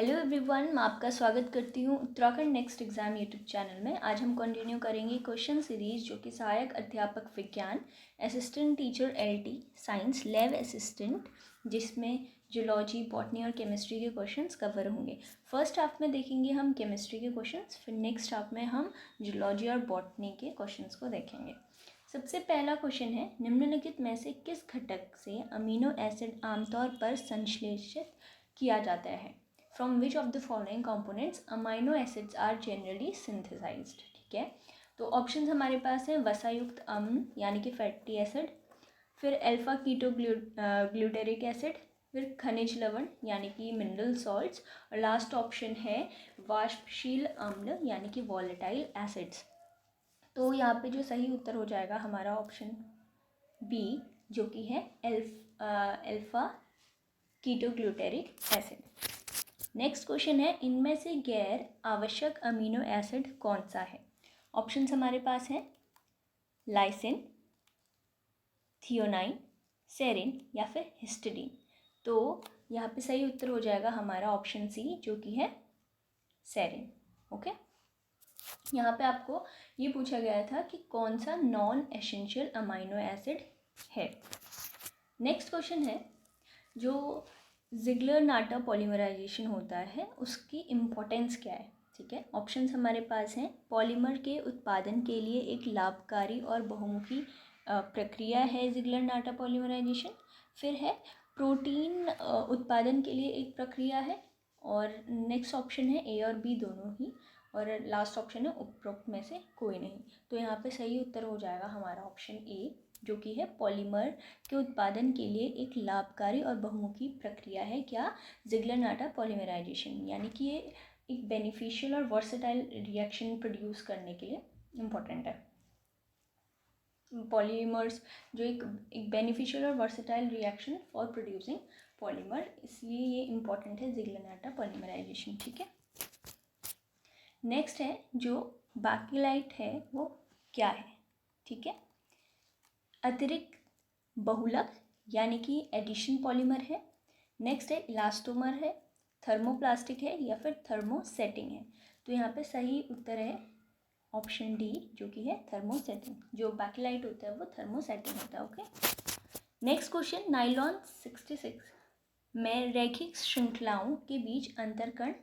Hello everyone, मैं आपका स्वागत करती हूँ Uttarakhand next exam YouTube channel में। आज हम कंटिन्यू करेंगे क्वेश्चन सीरीज़ जो कि सहायक अध्यापक विज्ञान, assistant teacher LT science, lab assistant, जिसमें जूलॉजी, बॉटनी और केमिस्ट्री के क्वेश्चंस कवर होंगे। फर्स्ट हाफ में देखेंगे हम केमिस्ट्री के क्वेश्चंस, फिर नेक्स्ट हाफ में हम जूलॉजी और बॉटनी के क्वेश्चंस को देखेंगे। सबसे पहला क्वेश्चन है, निम्नलिखित में से किस घटक से अमीनो एसिड आमतौर पर संश्लेषित किया जाता है? From which of the following components amino acids are generally synthesized? ठीक है, तो ऑप्शंस हमारे पास हैं वसायुक्त अम्ल यानी कि फैटी एसिड, फिर अल्फा कीटो ग्लूटेरिक एसिड, फिर खनिज लवण यानी कि मिनरल सॉल्ट्स, और लास्ट ऑप्शन है वाष्पशील अम्ल यानी कि वॉलेटाइल एसिड्स। तो यहाँ पे जो सही उत्तर हो जाएगा हमारा ऑप्शन बी, जो कि है alpha keto glutaric acid. Next question है, इनमें से गैर आवश्यक अमीनो एसिड कौन सा है? ऑप्शंस हमारे पास हैं लाइसिन, थियोनाइन, सेरिन या फिर हिस्टिडीन। तो यहाँ पे सही उत्तर हो जाएगा हमारा ऑप्शन सी, जो कि है सेरिन। ओके, यहाँ पे आपको ये पूछा गया था कि कौन सा नॉन एसेंशियल अमीनो एसिड है। नेक्स्ट क्वेश्चन है, जो ज़िग्लर-नाटा पॉलीमराइजेशन होता है उसकी इम्पोर्टेंस क्या है? ठीक है, ऑप्शंस हमारे पास हैं पॉलीमर के उत्पादन के लिए एक लाभकारी और बहुमुखी प्रक्रिया है ज़िग्लर-नाटा पॉलीमराइजेशन, फिर है प्रोटीन उत्पादन के लिए एक प्रक्रिया है, और नेक्स्ट ऑप्शन है ए और बी दोनों ही, और लास्ट ऑप्शन है उपरोक्त में से कोई नहीं। तो यहाँ पे सही उत्तर हो जाएगा हमारा ऑप्शन ए, जो कि है पॉलीमर के उत्पादन के लिए एक लाभकारी और बहुमुखी प्रक्रिया है क्या? ज़िग्लर-नाटा पॉलीमराइजेशन, यानी कि ये एक बेनिफिशियल और वर्सेटाइल रिएक्शन प्रोड्यूस करने के लिए इम्पोर्टेंट है। पॉलीमर्स जो एक बेनिफिशियल और versatile reaction for producing polymer, इसलिए ये इम्पोर्टेंट है ज़िग्लर-नाटा पॉलीमराइजेशन। ठीक है, नेक्स्ट है जो बैकेलाइट है वो क्या है? ठीक है, अतिरिक्त बहुलक यानी कि एडिशन पॉलीमर है, नेक्स्ट है इलास्टोमर है, थर्मोप्लास्टिक है या फिर थर्मोसेटिंग है। तो यहाँ पे सही उत्तर है ऑप्शन डी, जो कि है थर्मोसेटिंग। जो बैकेलाइट होता है वो थर्मोसेटिंग होता है। ओके, नेक्स्ट क्वेश्चन, नाइलॉन 66 में रैखिक श्रृंखलाओं के बीच अंतरकण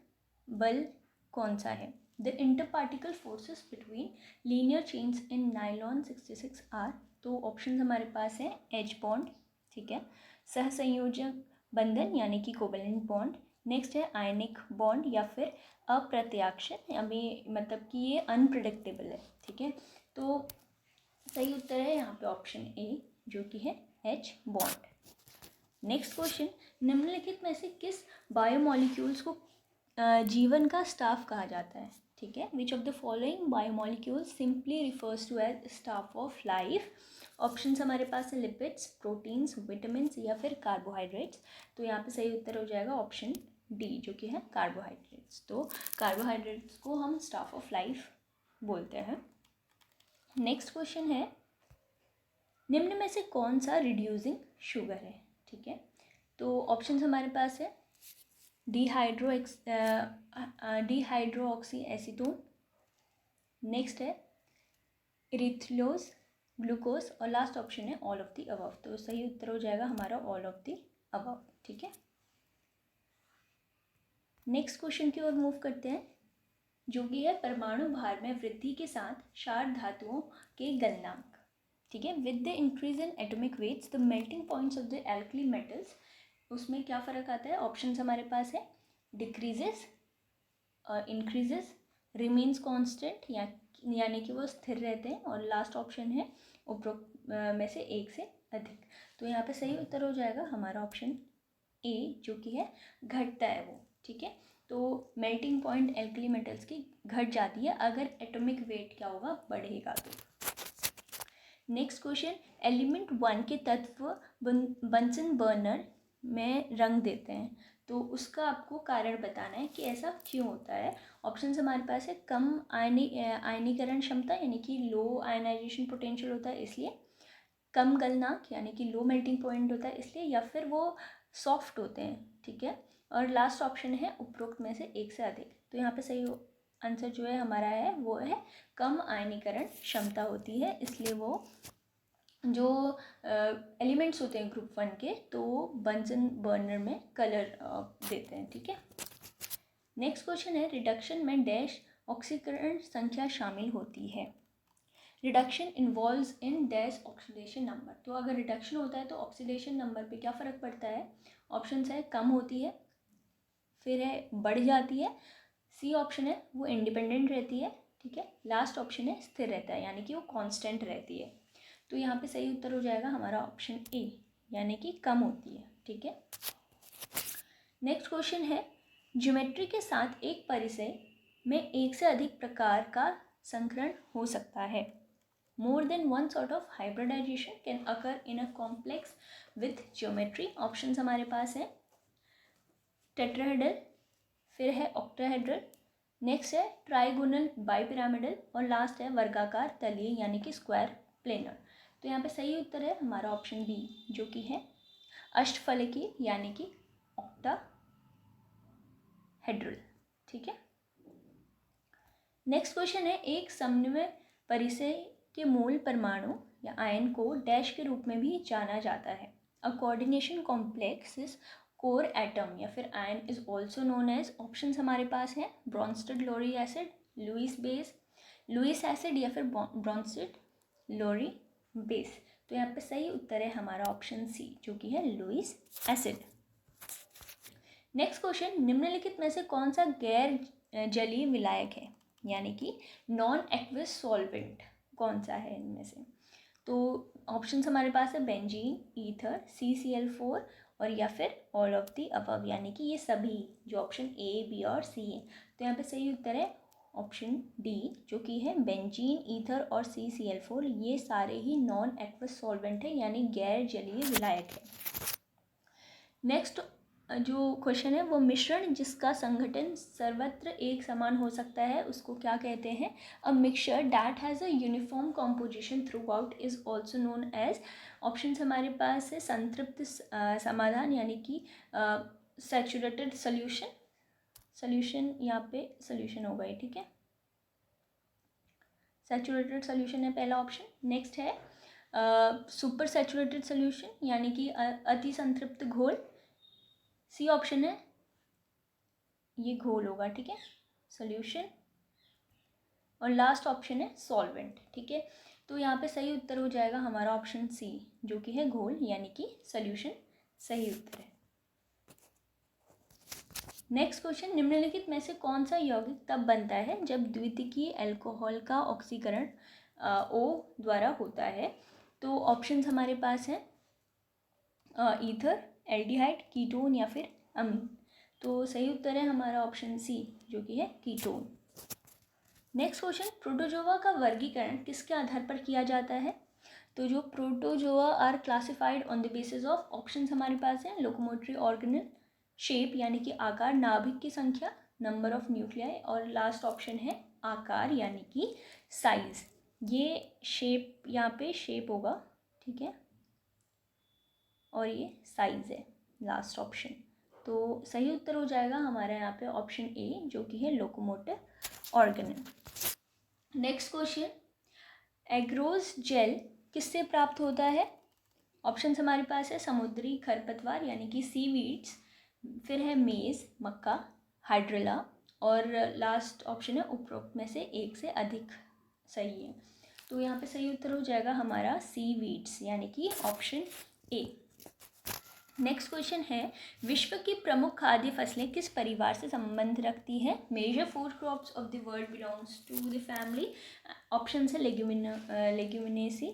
बल कौन सा है? The interparticle forces between linear chains in nylon 66 are. तो ऑप्शन हमारे पास है एच बॉन्ड, ठीक है, सहसंयोजक बंधन यानी कि कोवेलेंट बॉन्ड, नेक्स्ट है आयनिक बॉन्ड या फिर अप्रत्याक्षण, यानी मतलब कि ये अनप्रिडिक्टेबल है। ठीक है, तो सही उत्तर है यहाँ पे ऑप्शन ए, जो कि है एच बॉन्ड। नेक्स्ट क्वेश्चन, निम्नलिखित में से किस बायोमॉलिक्यूल्स को जीवन का स्टाफ कहा जाता है? ठीक है, which of the following biomolecules simply refers to as stuff of life? Options हमारे पास है लिपिड्स, प्रोटीन्स, विटामिन्स या फिर कार्बोहाइड्रेट्स। तो यहाँ पे सही उत्तर हो जाएगा ऑप्शन डी, जो कि है कार्बोहाइड्रेट्स। तो कार्बोहाइड्रेट्स को हम स्टाफ ऑफ लाइफ बोलते हैं। नेक्स्ट क्वेश्चन है, निम्न में से कौन सा रिड्यूसिंग शुगर है? ठीक है, तो ऑप्शंस हमारे पास है डिहाइड्रोऑक्सी एसीटोन, नेक्स्ट है इरिथ्रोज, ग्लूकोज, और लास्ट ऑप्शन है ऑल ऑफ द अबव। तो सही उत्तर हो जाएगा हमारा ऑल ऑफ द अबव। ठीक है, नेक्स्ट क्वेश्चन की ओर मूव करते हैं, जो कि है परमाणु भार में वृद्धि के साथ क्षार धातुओं के गलनांक। ठीक है, with the increase in atomic weights the melting points of the alkali metals, उसमें क्या फ़र्क आता है? ऑप्शंस हमारे पास है डिक्रीजेस, इंक्रीजेस, रिमेन्स कांस्टेंट यानी कि वो स्थिर रहते हैं, और लास्ट ऑप्शन है उपरोक्त में से एक से अधिक। तो यहाँ पे सही उत्तर हो जाएगा हमारा ऑप्शन ए, जो कि है घटता है वो। ठीक है, तो मेल्टिंग पॉइंट एल्कली मेटल्स की घट जाती है अगर एटॉमिक वेट क्या होगा? बढ़ेगा। तो नेक्स्ट क्वेश्चन, एलिमेंट 1 के तत्व बंसन बर्नर में रंग देते हैं, तो उसका आपको कारण बताना है कि ऐसा क्यों होता है। ऑप्शंस हमारे पास है कम आयनीकरण क्षमता यानी कि लो आयनाइजेशन पोटेंशियल होता है इसलिए, कम गलनांक यानी कि लो मेल्टिंग पॉइंट होता है इसलिए, या फिर वो सॉफ्ट होते हैं। ठीक है, और लास्ट ऑप्शन है उपरोक्त में से एक से अधिक। तो यहाँ पे सही आंसर जो है हमारा है वो है कम आयनीकरण क्षमता होती है, इसलिए वो जो एलिमेंट्स होते हैं ग्रुप 1 के तो वो बंजन बर्नर में कलर देते हैं। ठीक है, नेक्स्ट क्वेश्चन है रिडक्शन में डैश ऑक्सीकरण संख्या शामिल होती है। Reduction involves in dash oxidation number. तो अगर रिडक्शन होता है तो ऑक्सीडेशन नंबर पे क्या फ़र्क पड़ता है? ऑप्शन है कम होती है, फिर है बढ़ जाती है, सी ऑप्शन है वो इंडिपेंडेंट रहती है, ठीक है, लास्ट ऑप्शन है स्थिर रहता है यानी कि वो कांस्टेंट रहती है। तो यहाँ पे सही उत्तर हो जाएगा हमारा ऑप्शन ए यानी कि कम होती है। ठीक है, नेक्स्ट क्वेश्चन है ज्योमेट्री के साथ एक परिसर में एक से अधिक प्रकार का संकरण हो सकता है। More than one sort of hybridization can occur in a complex with geometry. Options हमारे पास है टेट्राहेड्रल, फिर है ऑक्टाहेड्रल, नेक्स्ट है ट्राइगोनल बाइपिरामिडल और लास्ट है वर्गाकार तलीय यानी कि स्क्वायर प्लेनर। तो यहाँ पे सही उत्तर है हमारा ऑप्शन बी जो कि है अष्टफलकीय यानी कि ऑक्टाहेड्रल। ठीक है, नेक्स्ट क्वेश्चन है एक समन्वय परिसर के मूल परमाणु या आयन को डैश के रूप में भी जाना जाता है। A coordination complex is core atom या फिर ion is also known as. Options हमारे पास हैं Bronsted Lowry acid, Lewis base, Lewis acid या फिर ब्रॉन्स्टेड लोरी बेस। तो यहाँ पे सही उत्तर है हमारा ऑप्शन सी जो कि है लुईस एसिड। नेक्स्ट क्वेश्चन निम्नलिखित में से कौन सा गैर जलीय विलायक है यानी कि नॉन एक्वस सॉल्वेंट कौन सा है इनमें से? तो ऑप्शंस हमारे पास है बेंजीन, ईथर, CCl4 और या फिर ऑल ऑफ दी अबव यानी कि ये सभी जो ऑप्शन ए बी और सी है। तो यहाँ पे सही उत्तर है ऑप्शन डी जो कि है बेंजीन, ईथर और CCl4 ये सारे ही नॉन एक्वस सॉल्वेंट है यानी गैर जलीय विलायक है। नेक्स्ट जो क्वेश्चन है वो मिश्रण जिसका संगठन सर्वत्र एक समान हो सकता है उसको क्या कहते हैं? A mixture that has a uniform composition throughout is also known as. Options हमारे पास है संतृप्त समाधान यानी कि सैचुरेटेड सोल्यूशन, सोल्यूशन यहाँ पे सोल्यूशन होगा ये, ठीक है, सैचुरेटेड सोल्यूशन है पहला ऑप्शन। नेक्स्ट है सुपर सैचुरेटेड सोल्यूशन यानी कि अति संतृप्त घोल, सी ऑप्शन है ये घोल होगा, ठीक है, सॉल्यूशन, और लास्ट ऑप्शन है सॉल्वेंट। ठीक है, तो यहाँ पे सही उत्तर हो जाएगा हमारा ऑप्शन सी जो कि है घोल यानी कि सॉल्यूशन सही उत्तर है। नेक्स्ट क्वेश्चन निम्नलिखित में से कौन सा यौगिक तब बनता है जब द्वितीयकीय अल्कोहल का ऑक्सीकरण O द्वारा होता है? तो ऑप्शंस हमारे पास हैं ईथर, एल्डिहाइड, कीटोन या फिर अमीन। तो सही उत्तर है हमारा ऑप्शन सी जो कि है कीटोन। नेक्स्ट क्वेश्चन प्रोटोजोआ का वर्गीकरण किसके आधार पर किया जाता है? तो जो protozoa are classified on the basis of, options हमारे पास हैं लोकोमोटरी ऑर्गेनल, शेप यानी कि आकार, नाभिक की संख्या, नंबर ऑफ न्यूक्लियाई और लास्ट ऑप्शन है आकार यानी कि साइज। ये शेप यहाँ पे शेप होगा, ठीक है, और ये साइज है लास्ट ऑप्शन। तो सही उत्तर हो जाएगा हमारा यहाँ पे ऑप्शन ए जो कि है locomotive organelle. Next question agarose gel किससे प्राप्त होता है? ऑप्शंस हमारे पास है समुद्री खरपतवार यानी कि सीवीड्स, फिर है मेज, मक्का, हाइड्रेला और लास्ट ऑप्शन है उपरोक्त में से एक से अधिक सही है। तो यहाँ पे सही उत्तर हो जाएगा हमारा सीवीड्स यानी कि ऑप्शन ए। नेक्स्ट क्वेश्चन है विश्व की प्रमुख खाद्य फसलें किस परिवार से संबंध रखती हैं? Major food crops of the world belongs to the family. Option है लेग्यूमिनेसी,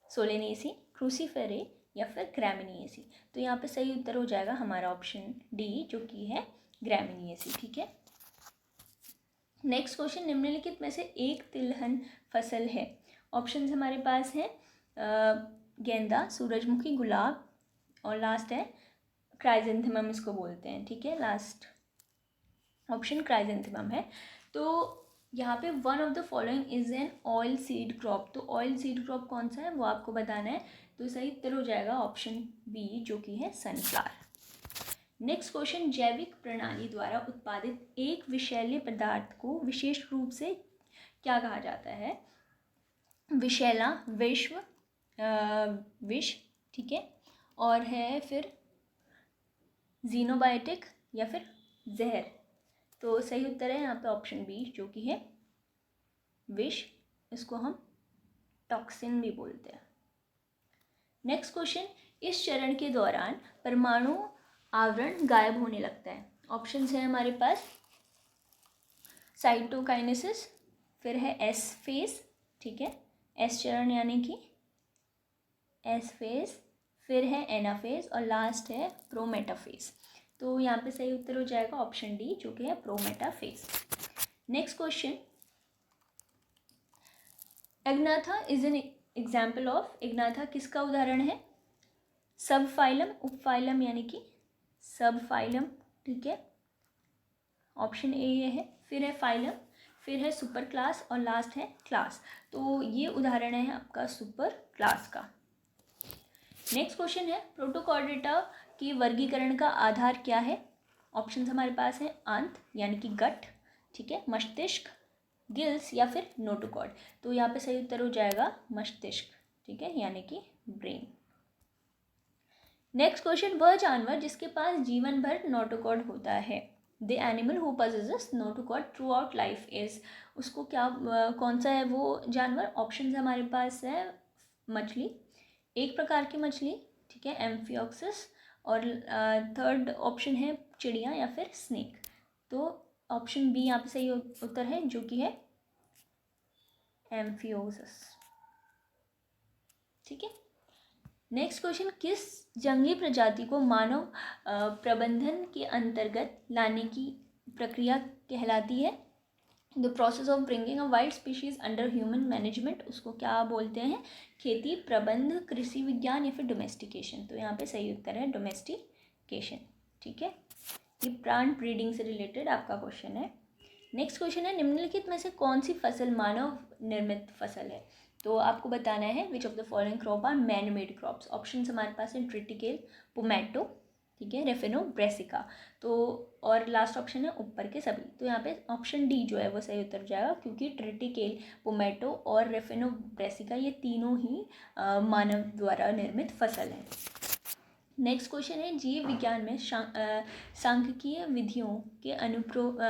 सोलेनेसी, क्रूसीफेरे या फिर ग्रामिनिएसी। तो यहाँ पे सही उत्तर हो जाएगा हमारा ऑप्शन डी जो कि है ग्रामिनिएसी। ठीक है, नेक्स्ट क्वेश्चन निम्नलिखित में से एक तिलहन फसल है। ऑप्शंस हमारे पास हैं गेंदा, सूरजमुखी, गुलाब और लास्ट है क्राइजेंथेमम इसको बोलते हैं। ठीक है, लास्ट ऑप्शन क्राइजेंथेमम है। तो यहाँ पे one of the following is an oil seed crop. तो ऑयल सीड क्रॉप कौन सा है वो आपको बताना है। तो सही उत्तर हो जाएगा ऑप्शन बी जो कि है सनफ्लावर। नेक्स्ट क्वेश्चन, जैविक प्रणाली द्वारा उत्पादित एक विषैले पदार्थ को विशेष रूप से क्या कहा जाता है? विषैला, विष, ठीक है, और है फिर जीनोबायोटिक या फिर जहर। तो सही उत्तर है यहाँ पे ऑप्शन बी, जो कि है विष। इसको हम टॉक्सिन भी बोलते हैं। नेक्स्ट क्वेश्चन, इस चरण के दौरान परमाणु आवरण गायब होने लगता है। ऑप्शंस है हमारे पास साइटोकाइनेसिस, फिर है एस फेज, ठीक है, एस चरण यानी कि एस फेज, फिर है एनाफेज और लास्ट है प्रोमेटाफेज। तो यहाँ पे सही उत्तर हो जाएगा ऑप्शन डी, जो कि है prometaphase. Next question, Agnatha is an example of. Agnatha किसका उदाहरण है? सब फाइलम, उपफाइलम यानी कि सब फाइलम, ठीक है, ऑप्शन ए ये है। फिर है फाइलम, फिर है सुपर क्लास और लास्ट है क्लास। तो ये उदाहरण है आपका सुपर क्लास का। नेक्स्ट क्वेश्चन है, प्रोटोकॉर्डेटा की वर्गीकरण का आधार क्या है? ऑप्शंस हमारे पास है आंत यानी कि गट, ठीक है, मस्तिष्क, गिल्स या फिर नोटोकॉर्ड। तो यहाँ पे सही उत्तर हो जाएगा मस्तिष्क, ठीक है, यानी कि ब्रेन। नेक्स्ट क्वेश्चन, वह जानवर जिसके पास जीवन भर नोटोकॉर्ड होता है। The animal who possesses notochord through out life is. उसको क्या कौन सा है वो जानवर? ऑप्शन हमारे पास है मछली, एक प्रकार की मछली, ठीक है, एम्फियोक्सिस, और थर्ड ऑप्शन है चिड़िया या फिर स्नेक। तो ऑप्शन बी यहाँ पे सही उत्तर है, जो कि है एम्फियोसिस, ठीक है। नेक्स्ट क्वेश्चन, किस जंगली प्रजाति को मानव प्रबंधन के अंतर्गत लाने की प्रक्रिया कहलाती है? The process of bringing a wild species under human management. उसको क्या बोलते हैं? खेती, प्रबंध, कृषि विज्ञान या फिर डोमेस्टिकेशन। तो यहाँ पे सही उत्तर है डोमेस्टिकेशन, ठीक है। ये प्लांट ब्रीडिंग से रिलेटेड आपका क्वेश्चन है। नेक्स्ट क्वेश्चन है, निम्नलिखित में से कौन सी फसल मानव निर्मित फसल है? तो आपको बताना है which of the following crop are man made crops. Option हमारे पास है ट्रिटिकेल, पोमैटो, ठीक है, रेफिनो, ब्रेसिका। तो और लास्ट ऑप्शन है ऊपर के सभी। तो यहाँ पे ऑप्शन डी जो है वो सही उत्तर जाएगा, क्योंकि ट्रिटिकेल, पोमैटो और रेफिनो, ब्रेसिका ये तीनों ही मानव द्वारा निर्मित फसल है। नेक्स्ट क्वेश्चन है, जीव विज्ञान में सांख्यिकीय विधियों के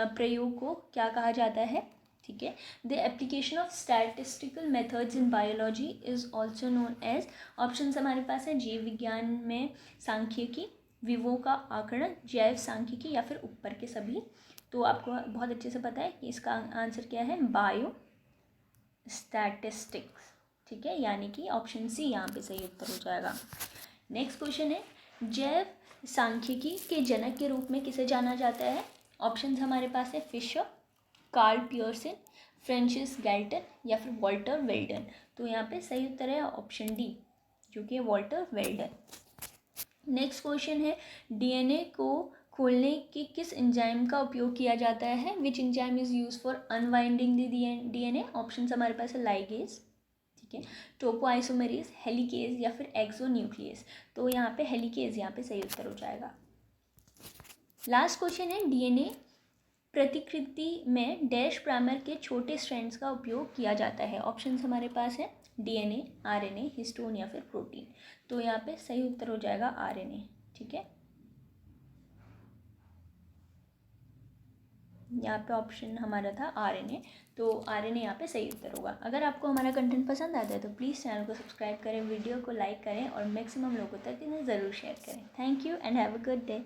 प्रयोग को क्या कहा जाता है? ठीक है, the application of statistical methods in biology is also known as. Option हमारे पास है जीव विज्ञान में सांख्यिकी, विवों का आंकड़न, जैव सांख्यिकी या फिर ऊपर के सभी। तो आपको बहुत अच्छे से पता है कि इसका आंसर क्या है, बायो स्टैटिस्टिक्स, ठीक है, यानी कि ऑप्शन सी यहाँ पे सही उत्तर हो जाएगा। नेक्स्ट क्वेश्चन है, जैव सांख्यिकी के जनक के रूप में किसे जाना जाता है? ऑप्शंस हमारे पास है Fisher, Karl Pearson, Francis Galton या फिर वॉल्टर वेल्डन। तो यहाँ पे सही उत्तर है ऑप्शन डी, जो कि वॉल्टर वेल्डन। नेक्स्ट क्वेश्चन है, डीएनए को खोलने के किस एंजाइम का उपयोग किया जाता है? Which enzyme is use for unwinding the DNA? Options हमारे पास है लाइगेज, ठीक है, टोपोआइसोमेरेज, हेलिकेज या फिर एक्सोन्यूक्लियस। तो यहाँ पे हेलिकेज यहाँ पे सही उत्तर हो जाएगा। लास्ट क्वेश्चन है, डीएनए प्रतिकृति में डैश प्राइमर के छोटे स्ट्रैंड्स का उपयोग किया जाता है। ऑप्शंस हमारे पास है डीएनए, आरएनए, हिस्टोन या फिर प्रोटीन। तो यहाँ पे सही उत्तर हो जाएगा आरएनए, ठीक है। यहाँ पे ऑप्शन हमारा था आरएनए, तो आरएनए यहाँ पे सही उत्तर होगा। अगर आपको हमारा कंटेंट पसंद आता है तो प्लीज़ चैनल को सब्सक्राइब करें, वीडियो को लाइक करें और मैक्सिमम लोगों तक इन्हें ज़रूर शेयर करें। Thank you and have a good day.